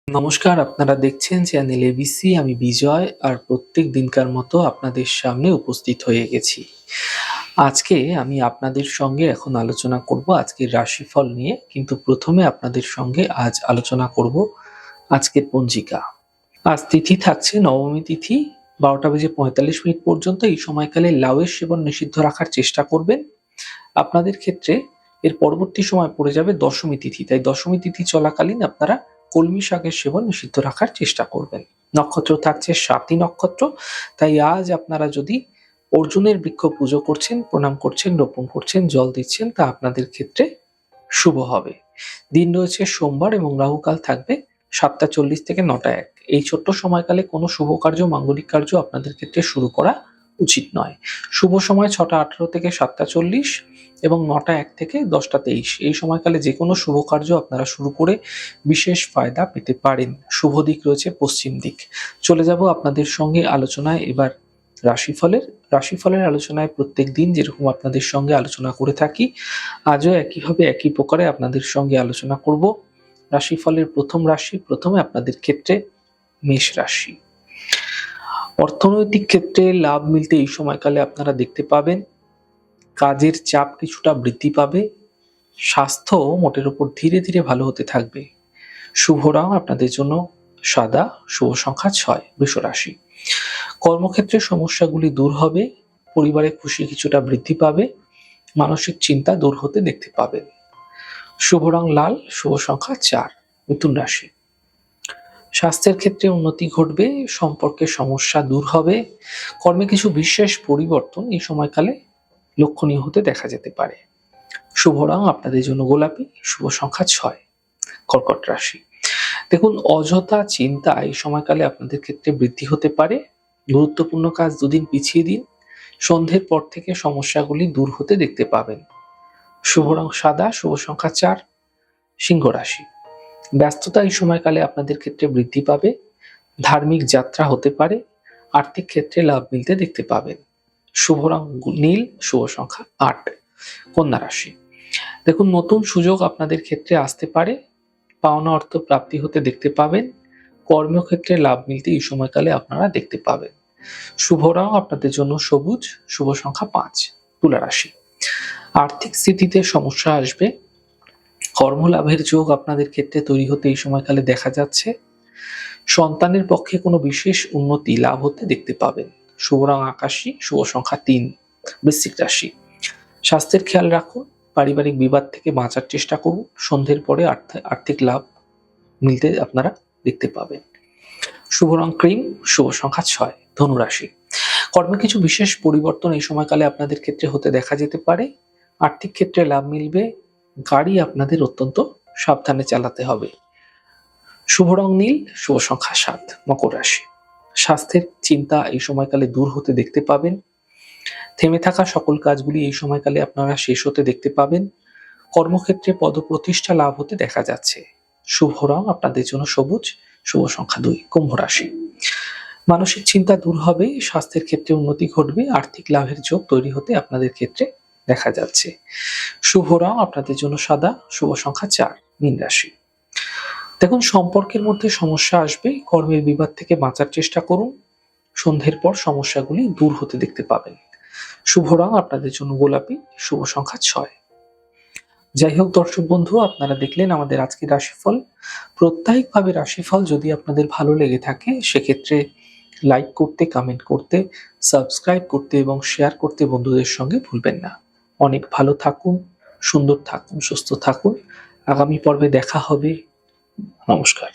নমস্কার, আপনারা দেখছেন চ্যানেল এবিসি। আমি বিজয় আর প্রত্যেক দিনকার মতো আপনাদের সামনে উপস্থিত হয়ে গেছি। আজকে আমি আপনাদের সঙ্গে এখন আলোচনা করব আজকের রাশিফল নিয়ে, কিন্তু প্রথমে আপনাদের সঙ্গে আজ আলোচনা করব আজকের পঞ্জিকা। আজ তিথি থাকছে নবমী তিথি, 12:45 পর্যন্ত। এই সময়কালে লাউয়ের সেবন নিষিদ্ধ রাখার চেষ্টা করবেন। আপনাদের ক্ষেত্রে এর পরবর্তী সময় পড়ে যাবে দশমী তিথি, তাই দশমী তিথি চলাকালীন আপনারা কলমি শাকের সেবন নিষিদ্ধ রাখার চেষ্টা করবেন। নক্ষত্র থাকছে স্বাতী নক্ষত্র, তাই আজ আপনারা যদি অর্জুনের বৃক্ষ পুজো করছেন, প্রণাম করছেন, রোপণ করছেন, জল দিচ্ছেন, তা আপনাদের ক্ষেত্রে শুভ হবে। দিন রয়েছে সোমবার এবং রাহুকাল থাকবে 7:40 থেকে 9:01। এই ছোট্ট সময়কালে কোনো শুভ কার্য, মাঙ্গলিক কার্য আপনাদের ক্ষেত্রে শুরু করা উচিত নয়। শুভ সময় 6:18 থেকে 7:40 এবং 9:01 থেকে 10:23। এই সময়কালে যে কোনো শুভ কার্য আপনারা শুরু করে বিশেষ ফায়দা পেতে পারেন। শুভ দিক রয়েছে পশ্চিম দিক। চলে যাব আপনাদের সঙ্গে আলোচনায় এবার রাশিফলের আলোচনায় প্রত্যেক দিন যেরকম আপনাদের সঙ্গে আলোচনা করে থাকি, আজও একইভাবে একই প্রকারে আপনাদের সঙ্গে আলোচনা করব। রাশিফলের প্রথম রাশি, প্রথমে আপনাদের ক্ষেত্রে মেষ রাশি। অর্থনৈতিক ক্ষেত্রে লাভ মিলতে এই সময়কালে আপনারা দেখতে পাবেন। কাজের চাপ কিছুটা বৃদ্ধি পাবে। স্বাস্থ্য মোটের উপর ধীরে ধীরে ভালো হতে থাকবে। শুভ রং আপনাদের জন্য সাদা, শুভ সংখ্যা 6, বৃষ রাশি। কর্মক্ষেত্রে সমস্যাগুলি দূর হবে। পরিবারে খুশি কিছুটা বৃদ্ধি পাবে। মানসিক চিন্তা দূর হতে দেখতে পাবেন। শুভ রং লাল, শুভ সংখ্যা 4, মিথুন রাশি। স্বাস্থ্যের ক্ষেত্রে উন্নতি ঘটবে। সম্পর্কের সমস্যা দূর হবে। কর্মে কিছু বিশেষ পরিবর্তন এই সময়কালে লক্ষণীয় হতে দেখা যেতে পারে। শুভ রং আপনাদের জন্য গোলাপি, শুভ সংখ্যা 6, কর্কট রাশি। দেখুন, অযথা চিন্তা এই সময়কালে আপনাদের ক্ষেত্রে বৃদ্ধি হতে পারে। গুরুত্বপূর্ণ কাজ দুদিন পিছিয়ে দিন। সন্ধ্যের পর থেকে সমস্যাগুলি দূর হতে দেখতে পাবেন। শুভ রং সাদা, শুভ সংখ্যা 4, সিংহ রাশি। ব্যস্ততা এই সময়কালে আপনাদের ক্ষেত্রে বৃদ্ধি পাবে। ধার্মিক যাত্রা হতে পারে। আর্থিক ক্ষেত্রে লাভ মিলতে দেখতে পাবেন। শুভ রং নীল, শুভ সংখ্যা 8, কন্যা রাশি। দেখুন, নতুন সুযোগ আপনাদের ক্ষেত্রে আসতে পারে। পাওনা অর্থ প্রাপ্তি হতে দেখতে পাবেন। কর্মক্ষেত্রে লাভ মিলতে এই সময়কালে আপনারা দেখতে পাবেন। শুভ রং আপনাদের জন্য সবুজ, শুভ সংখ্যা 5, তুলা রাশি। আর্থিক স্থিতিতে সমস্যা আসবে। কর্মলাভের যোগ আপনাদের ক্ষেত্রে তৈরি হতে এই সময়কালে দেখা যাচ্ছে। সন্তানের পক্ষে কোনো বিশেষ উন্নতি লাভ হতে দেখতে পাবেন। শুভ রং আকাশী, শুভ সংখ্যা 3, বৃশ্চিক রাশি। স্বাস্থ্যের খেয়াল রাখুন। পারিবারিক বিবাদ থেকে বাঁচার চেষ্টা করুন। সন্ধ্যের পরে আর্থিক লাভ মিলতে আপনারা দেখতে পাবেন। শুভ রং ক্রিম, শুভ সংখ্যা 6, ধনু রাশি। কর্মে কিছু বিশেষ পরিবর্তন এই সময়কালে আপনাদের ক্ষেত্রে হতে দেখা যেতে পারে। আর্থিক ক্ষেত্রে লাভ মিলবে। গাড়ি আপনাদের অত্যন্ত সাবধানে চালাতে হবে। শুভ রং নীল, শুভ সংখ্যা 7, মকর রাশি। স্বাস্থ্যের চিন্তা এই সময়কালে দূর হতে দেখতে পাবেন। থেমে থাকা সকল কাজগুলি এই সময়কালে আপনারা শেষ হতে দেখতে পাবেন। কর্মক্ষেত্রে পদপ্রতিষ্ঠা লাভ হতে দেখা যাচ্ছে। শুভ রং আপনাদের জন্য সবুজ, শুভ সংখ্যা 2, কুম্ভ রাশি। মানসিক চিন্তা দূর হবে। স্বাস্থ্যের ক্ষেত্রে উন্নতি ঘটবে। আর্থিক লাভের যোগ তৈরি হতে আপনাদের ক্ষেত্রে দেখা যাচ্ছে। শুভ রং আপনাদের জন্য সাদা, শুভ সংখ্যা 4, মীন রাশি। দেখুন, সম্পর্কের মধ্যে সমস্যা আসবে। কর্মের বিবাদ থেকে বাঁচার চেষ্টা করুন। সন্ধ্যের পর সমস্যাগুলি দূর হতে দেখতে পাবেন। শুভ রং আপনাদের জন্য গোলাপি, শুভ সংখ্যা 6। যাই হোক দর্শক বন্ধু, আপনারা দেখলেন আমাদের আজকের রাশিফল। প্রত্যেকভাবে রাশিফল যদি আপনাদের ভালো লেগে থাকে, সেক্ষেত্রে লাইক করতে, কমেন্ট করতে, সাবস্ক্রাইব করতে এবং শেয়ার করতে বন্ধুদের সঙ্গে ভুলবেন না। অনেক ভালো থাকুন, সুন্দর থাকুন, সুস্থ থাকুন। আগামী পর্বে দেখা হবে। নমস্কার।